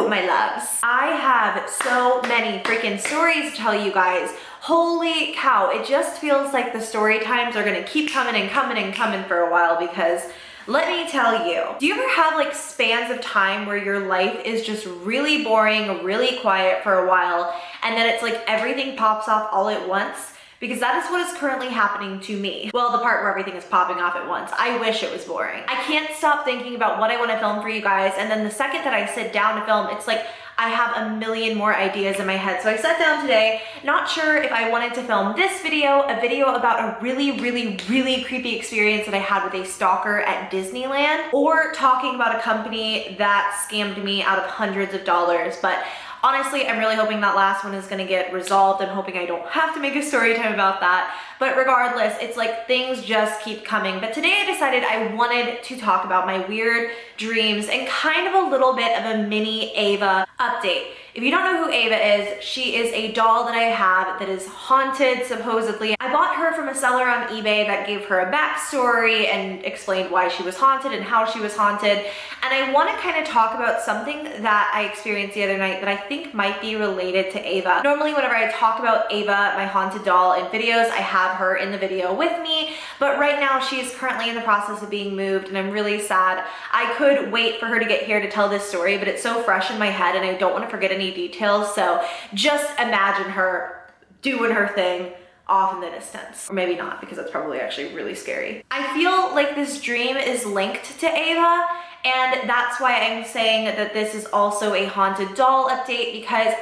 Hello, my loves. I have so many freaking stories to tell you guys. Holy cow, it just feels like the story times are gonna keep coming and coming and coming for a while, because let me tell you, do you ever have like spans of time where your life is just really boring, really quiet for a while, and then it's like everything pops off all at once? Because that is what is currently happening to me. Well, the part where everything is popping off at once. I wish it was boring. I can't stop thinking about what I want to film for you guys, and then the second that I sit down to film, it's like I have a million more ideas in my head. So I sat down today, not sure if I wanted to film this video, a video about a really creepy experience that I had with a stalker at Disneyland, or talking about a company that scammed me out of hundreds of dollars. But honestly, I'm really hoping that last one is gonna get resolved. I'm hoping I don't have to make a story time about that. But regardless, it's like things just keep coming. But today I decided I wanted to talk about my weird dreams and kind of a little bit of a mini Ava update. If you don't know who Ava is, she is a doll that I have that is haunted, supposedly. I bought her from a seller on eBay that gave her a backstory and explained why she was haunted and how she was haunted. And I want to kind of talk about something that I experienced the other night that I think might be related to Ava. Normally, whenever I talk about Ava, my haunted doll, in videos, I have her in the video with me, but right now she is currently in the process of being moved, and I'm really sad. I could wait for her to get here to tell this story, but it's so fresh in my head and I don't want to forget any details, so just imagine her doing her thing off in the distance. Or maybe not, because that's probably actually really scary. I feel like this dream is linked to Ava, and that's why I'm saying that this is also a haunted doll update, because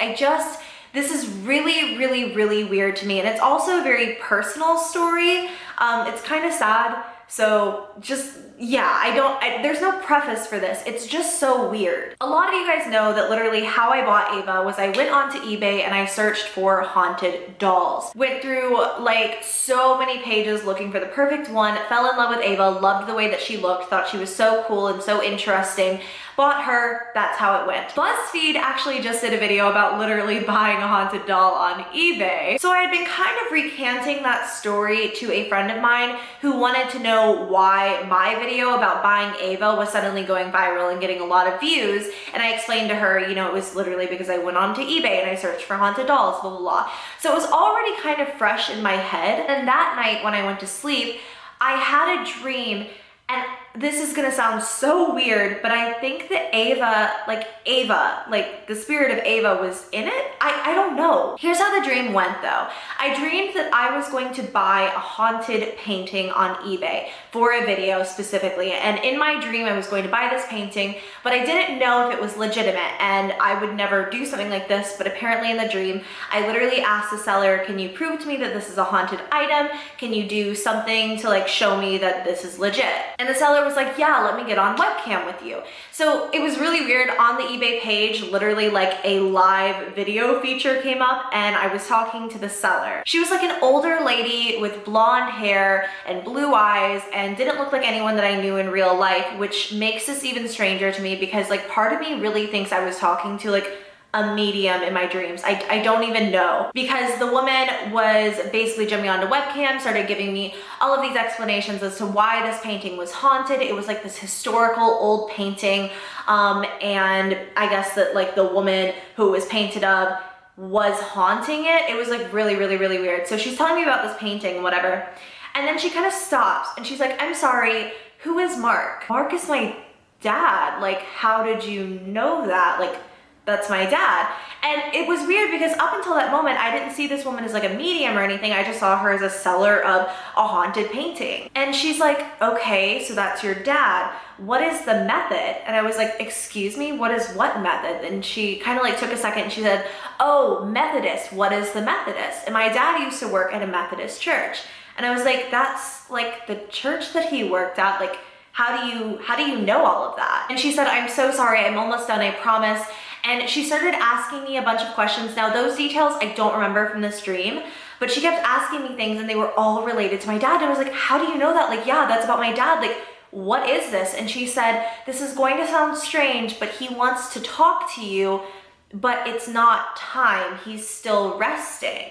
this is really weird to me, and it's also a very personal story. It's kind of sad, so just, yeah, there's no preface for this. It's just so weird. A lot of you guys know that literally how I bought Ava was I went onto eBay and I searched for haunted dolls. Went through like so many pages looking for the perfect one, fell in love with Ava, loved the way that she looked, thought she was so cool and so interesting. Bought her, that's how it went. BuzzFeed actually just did a video about literally buying a haunted doll on eBay. So I had been kind of recanting that story to a friend of mine who wanted to know why my video about buying Ava was suddenly going viral and getting a lot of views. And I explained to her, you know, it was literally because I went onto eBay and I searched for haunted dolls, blah, blah, blah. So it was already kind of fresh in my head. And that night when I went to sleep, I had a dream, and this is gonna sound so weird, but I think that Ava, like the spirit of Ava was in it. I don't know. Here's how the dream went though. I dreamed that I was going to buy a haunted painting on eBay for a video specifically. And in my dream, I was going to buy this painting, but I didn't know if it was legitimate, and I would never do something like this. But apparently in the dream, I literally asked the seller, can you prove to me that this is a haunted item? Can you do something to like show me that this is legit? And the seller was like, yeah, let me get on webcam with you. So it was really weird. On the eBay page, literally like a live video feature came up, and I was talking to the seller. She was like an older lady with blonde hair and blue eyes, and didn't look like anyone that I knew in real life, which makes this even stranger to me, because like part of me really thinks I was talking to like a medium in my dreams. I don't even know, because the woman was basically jumping onto webcam, started giving me all of these explanations as to why this painting was haunted. It was like this historical old painting, and I guess that like the woman who was painted up was haunting it. It was like really weird. So she's telling me about this painting and whatever, and then she kind of stops and she's like, I'm sorry, who is Mark? Mark is my dad. Like, how did you know that? Like, that's my dad. And it was weird because up until that moment, I didn't see this woman as like a medium or anything. I just saw her as a seller of a haunted painting. And she's like, okay, so that's your dad. What is the method? And I was like, excuse me, what is what method? And she kind of like took a second and she said, oh, Methodist, what is the Methodist? And my dad used to work at a Methodist church. And I was like, that's like the church that he worked at. Like, how do you know all of that? And she said, I'm so sorry, I'm almost done, I promise. And she started asking me a bunch of questions. Now those details I don't remember from this dream, but she kept asking me things and they were all related to my dad. And I was like, how do you know that? Like, yeah, that's about my dad. Like, what is this? And she said, this is going to sound strange, but he wants to talk to you, but it's not time. He's still resting.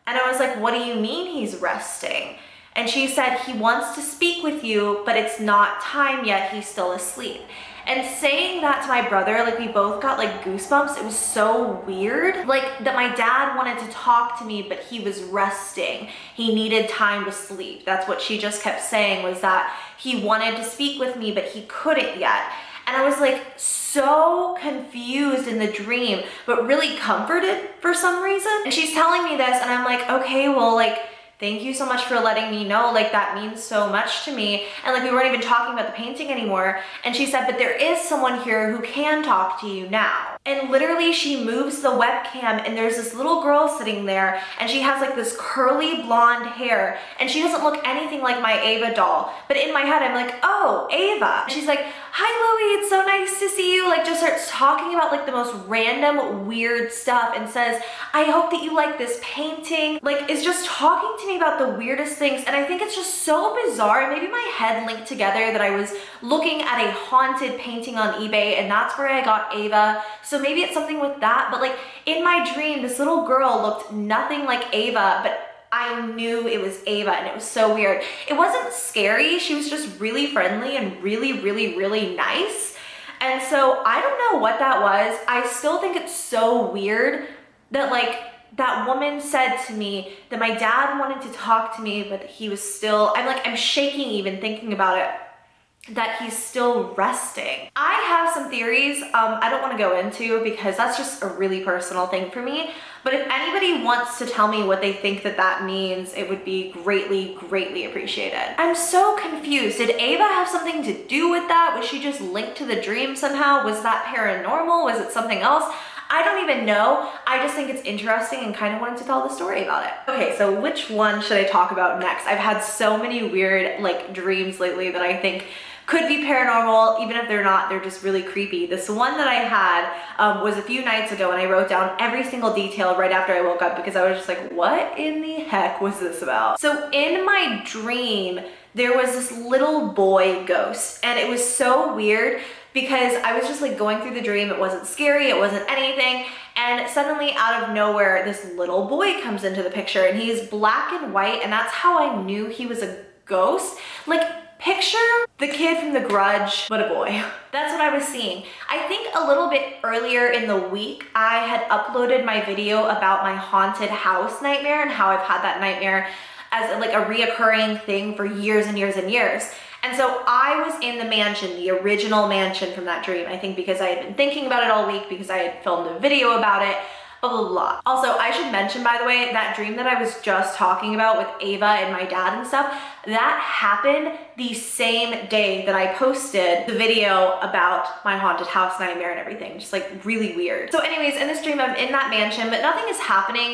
And I was like, what do you mean he's resting? And she said, he wants to speak with you, but it's not time yet. He's still asleep. And saying that to my brother, like we both got like goosebumps. It was so weird. Like that my dad wanted to talk to me, but he was resting. He needed time to sleep. That's what she just kept saying, was that he wanted to speak with me, but he couldn't yet. And I was like so confused in the dream, but really comforted for some reason. And she's telling me this and I'm like, okay, well, like, thank you so much for letting me know, like that means so much to me. And like we weren't even talking about the painting anymore. And she said, but there is someone here who can talk to you now. And literally she moves the webcam and there's this little girl sitting there and she has like this curly blonde hair and she doesn't look anything like my Ava doll. But in my head, I'm like, oh, Ava. And she's like, hi, Loey, it's so nice to see you. Like just starts talking about like the most random weird stuff and says, I hope that you like this painting. Like is just talking to me about the weirdest things. And I think it's just so bizarre. And maybe my head linked together that I was looking at a haunted painting on eBay and that's where I got Ava. So maybe it's something with that. But like in my dream, this little girl looked nothing like Ava, but I knew it was Ava and it was so weird. It wasn't scary. She was just really friendly and really, really, really nice. And so I don't know what that was. I still think it's so weird that like that woman said to me that my dad wanted to talk to me, but he was still, I'm shaking even thinking about it, that he's still resting. I have some theories I don't want to go into because that's just a really personal thing for me. But if anybody wants to tell me what they think that that means, it would be greatly, greatly appreciated. I'm so confused. Did Ava have something to do with that? Was she just linked to the dream somehow? Was that paranormal? Was it something else? I don't even know. I just think it's interesting and kind of wanted to tell the story about it. Okay, so which one should I talk about next? I've had so many weird like dreams lately that I think could be paranormal. Even if they're not, they're just really creepy. This one that I had was a few nights ago and I wrote down every single detail right after I woke up because I was just like, what in the heck was this about? So in my dream, there was this little boy ghost and it was so weird because I was just like going through the dream. It wasn't scary, it wasn't anything. And suddenly out of nowhere, this little boy comes into the picture and he's black and white. And that's how I knew he was a ghost. Like picture the kid from The Grudge, but a boy. That's what I was seeing. I think a little bit earlier in the week, I had uploaded my video about my haunted house nightmare and how I've had that nightmare as like a reoccurring thing for years and years and years. And so I was in the mansion, the original mansion from that dream, I think because I had been thinking about it all week because I had filmed a video about it, blah, blah, blah. Also, I should mention, by the way, that dream that I was just talking about with Ava and my dad and stuff, that happened the same day that I posted the video about my haunted house nightmare and everything, just like really weird. So anyways, in this dream, I'm in that mansion, but nothing is happening.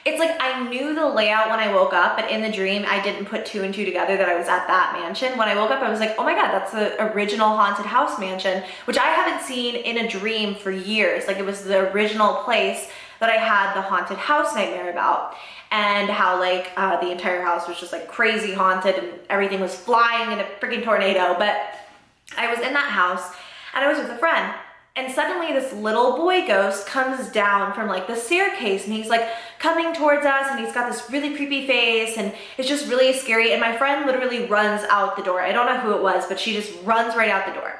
It's like I knew the layout when I woke up, but in the dream, I didn't put two and two together that I was at that mansion. When I woke up, I was like, oh my God, that's the original haunted house mansion, which I haven't seen in a dream for years. Like it was the original place that I had the haunted house nightmare about, and how like the entire house was just like crazy haunted and everything was flying in a freaking tornado. But I was in that house and I was with a friend. And suddenly this little boy ghost comes down from like the staircase and he's like coming towards us and he's got this really creepy face and it's just really scary. And my friend literally runs out the door. I don't know who it was, but she just runs right out the door.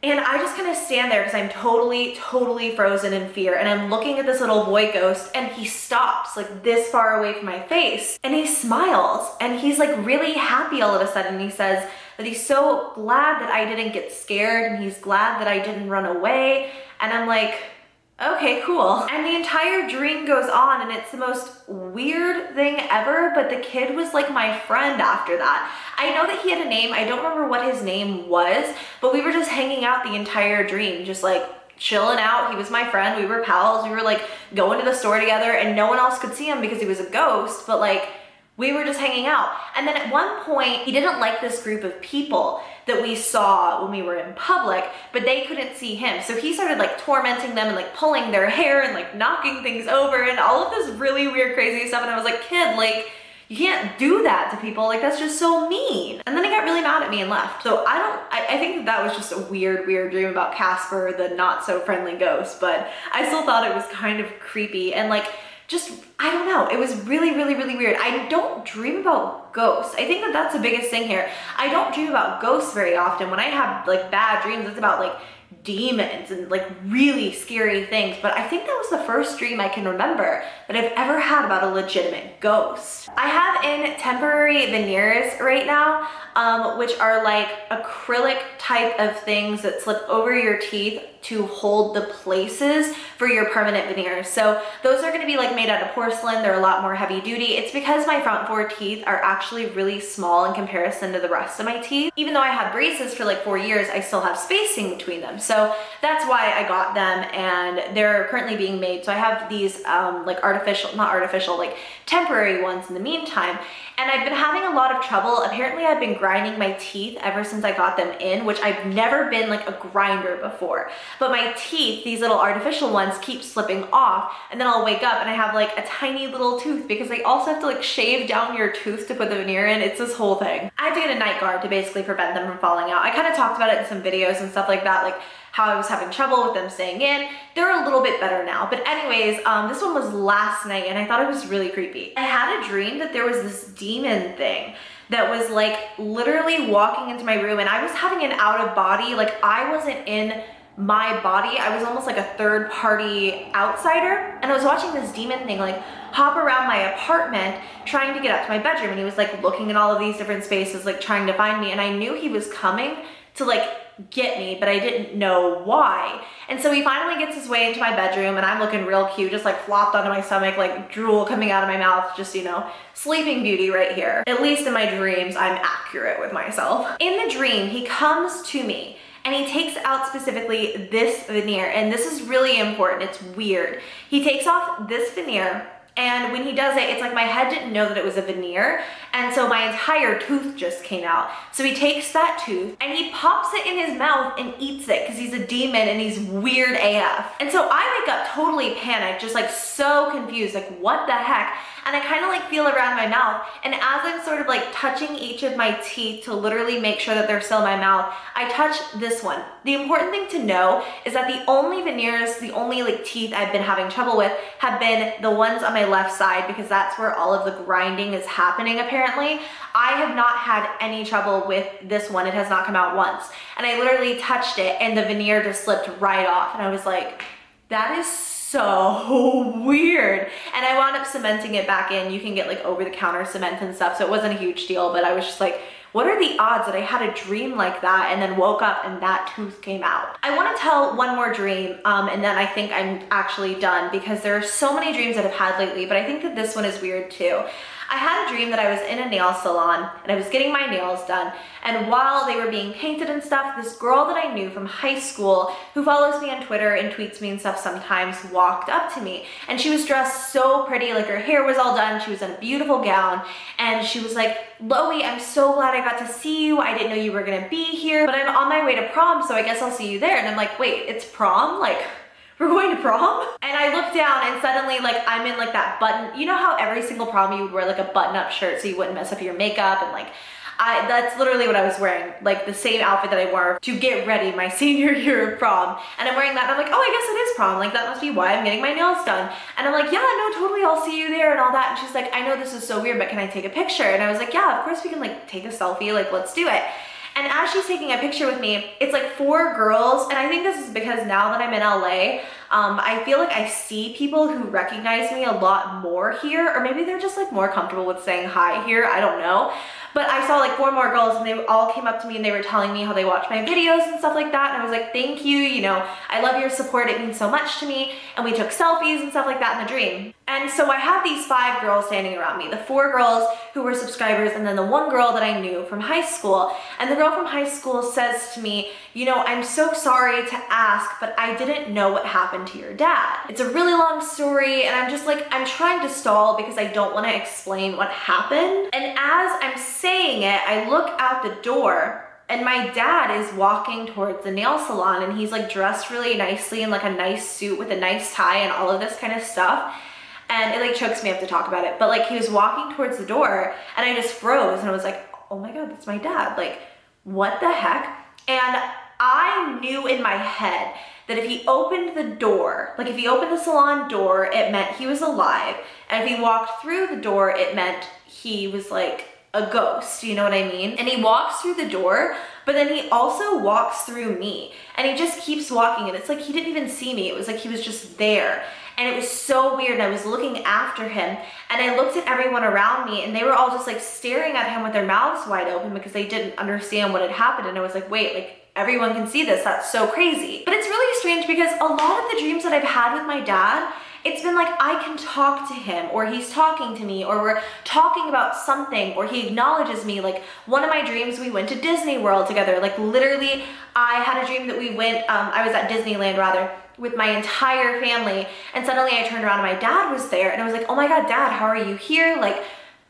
And I just kind of stand there because I'm totally, totally frozen in fear. And I'm looking at this little boy ghost and he stops like this far away from my face and he smiles and he's like really happy all of a sudden. He says that he's so glad that I didn't get scared and he's glad that I didn't run away. And I'm like, okay, cool. And the entire dream goes on and it's the most weird thing ever, but the kid was like my friend after that. I know that he had a name. I don't remember what his name was, but we were just hanging out the entire dream, just like chilling out. He was my friend. We were pals. We were like going to the store together and no one else could see him because he was a ghost, but like we were just hanging out. And then at one point, he didn't like this group of people that we saw when we were in public, but they couldn't see him. So he started like tormenting them and like pulling their hair and like knocking things over and all of this really weird, crazy stuff. And I was like, kid, like, you can't do that to people. Like, that's just so mean. And then he got really mad at me and left. So I think that was just a weird, weird dream about Casper, the not so friendly ghost, but I still thought it was kind of creepy. And like, just, I don't know. It was really, really, really weird. I don't dream about ghosts. I think that that's the biggest thing here. I don't dream about ghosts very often. When I have like bad dreams, it's about like demons and like really scary things. But I think that was the first dream I can remember that I've ever had about a legitimate ghost. I have in temporary veneers right now, which are like acrylic type of things that slip over your teeth to hold the places for your permanent veneers. So those are going to be like made out of porcelain. They're a lot more heavy duty. It's because my front 4 teeth are actually really small in comparison to the rest of my teeth. Even though I had braces for like 4 years, I still have spacing between them. So that's why I got them, and they're currently being made. So I have these like like temporary ones in the meantime. And I've been having a lot of trouble. Apparently I've been grinding my teeth ever since I got them in, which I've never been like a grinder before. But my teeth, these little artificial ones, keep slipping off, and then I'll wake up and I have like a tiny little tooth, because they also have to like shave down your tooth to put the veneer in. It's this whole thing. I have to get a night guard to basically prevent them from falling out. I kind of talked about it in some videos and stuff like that, like how I was having trouble with them staying in. They're a little bit better now. But anyways, this one was last night and I thought it was really creepy. I had a dream that there was this demon thing that was like literally walking into my room, and I was having an out of body, like I wasn't in my body. I was almost like a third party outsider, and I was watching this demon thing like hop around my apartment trying to get up to my bedroom, and he was like looking in all of these different spaces like trying to find me, and I knew he was coming to like get me, but I didn't know why. And so he finally gets his way into my bedroom, and I'm looking real cute, just like flopped onto my stomach, like drool coming out of my mouth, just, you know, sleeping beauty right here. At least in my dreams, I'm accurate with myself. In the dream, he comes to me and he takes out specifically this veneer, and this is really important. It's weird. He takes off this veneer, and when he does it, it's like my head didn't know that it was a veneer, and so my entire tooth just came out. So he takes that tooth and he pops it in his mouth and eats it, because he's a demon and he's weird AF. And so I wake up totally panicked, just like so confused, like what the heck? And I kind of like feel around my mouth, and as I'm sort of like touching each of my teeth to literally make sure that they're still in my mouth, I touch this one. The important thing to know is that the only veneers, the only like teeth I've been having trouble with have been the ones on my left side, because that's where all of the grinding is happening apparently. I have not had any trouble with this one. It has not come out once. And I literally touched it and the veneer just slipped right off, and I was like, that is so weird. And I wound up cementing it back in. You can get like over-the-counter cement and stuff, so it wasn't a huge deal, but I was just like, what are the odds that I had a dream like that and then woke up and that tooth came out? I want to tell one more dream, and then I think I'm actually done, because there are so many dreams that I've had lately, but I think that this one is weird too. I had a dream that I was in a nail salon and I was getting my nails done, and while they were being painted and stuff, this girl that I knew from high school, who follows me on Twitter and tweets me and stuff sometimes, walked up to me, and she was dressed so pretty, like her hair was all done, she was in a beautiful gown, and she was like, Loey, I'm so glad I got to see you. I didn't know you were gonna be here, but I'm on my way to prom, so I guess I'll see you there. And I'm like, wait, it's prom? Like, we're going to prom? And I look down and suddenly like I'm in like that button, you know how every single prom you would wear like a button-up shirt so you wouldn't mess up your makeup, and like that's literally what I was wearing, like the same outfit that I wore to get ready my senior year of prom. And I'm wearing that and I'm like, oh, I guess it is prom. Like that must be why I'm getting my nails done. And I'm like, yeah, no, totally, I'll see you there and all that. And she's like, I know this is so weird, but can I take a picture? And I was like, yeah, of course we can like take a selfie, like let's do it. And as she's taking a picture with me, it's like 4 girls, and I think this is because now that I'm in LA, I feel like I see people who recognize me a lot more here, or maybe they're just like more comfortable with saying hi here, I don't know. But I saw like 4 more girls, and they all came up to me and they were telling me how they watch my videos and stuff like that, and I was like, thank you, you know, I love your support, it means so much to me. And we took selfies and stuff like that in the dream. And so I have these 5 girls standing around me, the 4 girls who were subscribers, and then the 1 girl that I knew from high school. And the girl from high school says to me, you know, I'm so sorry to ask, but I didn't know what happened to your dad. It's a really long story, and I'm just like, I'm trying to stall because I don't want to explain what happened. And as I'm saying it, I look out the door, and my dad is walking towards the nail salon, and he's like dressed really nicely in like a nice suit with a nice tie and all of this kind of stuff. And it like chokes me up to talk about it, but like he was walking towards the door, and I just froze, and I was like, oh my God, that's my dad. Like, what the heck? And I knew in my head that if he opened the door, like if he opened the salon door, it meant he was alive. And if he walked through the door, it meant he was like a ghost, you know what I mean? And he walks through the door, but then he also walks through me. And he just keeps walking, and it's like he didn't even see me. It was like he was just there. And it was so weird, and I was looking after him, and I looked at everyone around me, and they were all just like staring at him with their mouths wide open because they didn't understand what had happened. And I was like, wait, like everyone can see this, that's so crazy. But it's really strange because a lot of the dreams that I've had with my dad, it's been like I can talk to him, or he's talking to me, or we're talking about something, or he acknowledges me. Like one of my dreams, we went to Disney World together. Like literally, I had a dream that we went, I was at Disneyland rather, with my entire family, and suddenly I turned around and my dad was there, and I was like, oh my God, Dad, how are you here? Like,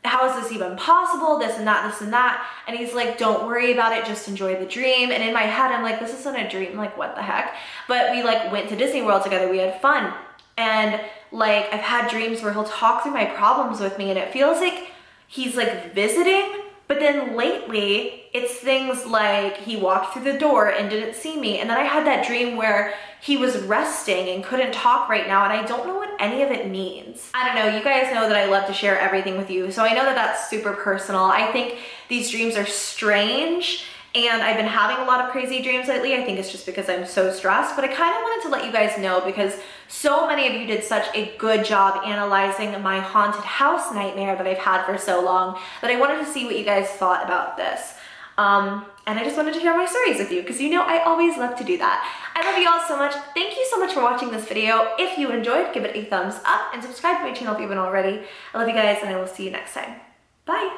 how is this even possible? This and that, this and that. And he's like, don't worry about it, just enjoy the dream. And in my head, I'm like, this isn't a dream, like what the heck? But we like went to Disney World together, we had fun. And like, I've had dreams where he'll talk through my problems with me, and it feels like he's like visiting. But then lately, it's things like he walked through the door and didn't see me. And then I had that dream where he was resting and couldn't talk right now, and I don't know what any of it means. I don't know, you guys know that I love to share everything with you, so I know that that's super personal. I think these dreams are strange, and I've been having a lot of crazy dreams lately. I think it's just because I'm so stressed, but I kind of wanted to let you guys know because so many of you did such a good job analyzing my haunted house nightmare that I've had for so long that I wanted to see what you guys thought about this. And I just wanted to share my stories with you because you know I always love to do that. I love you all so much. Thank you so much for watching this video. If you enjoyed, give it a thumbs up and subscribe to my channel if you haven't already. I love you guys, and I will see you next time. Bye.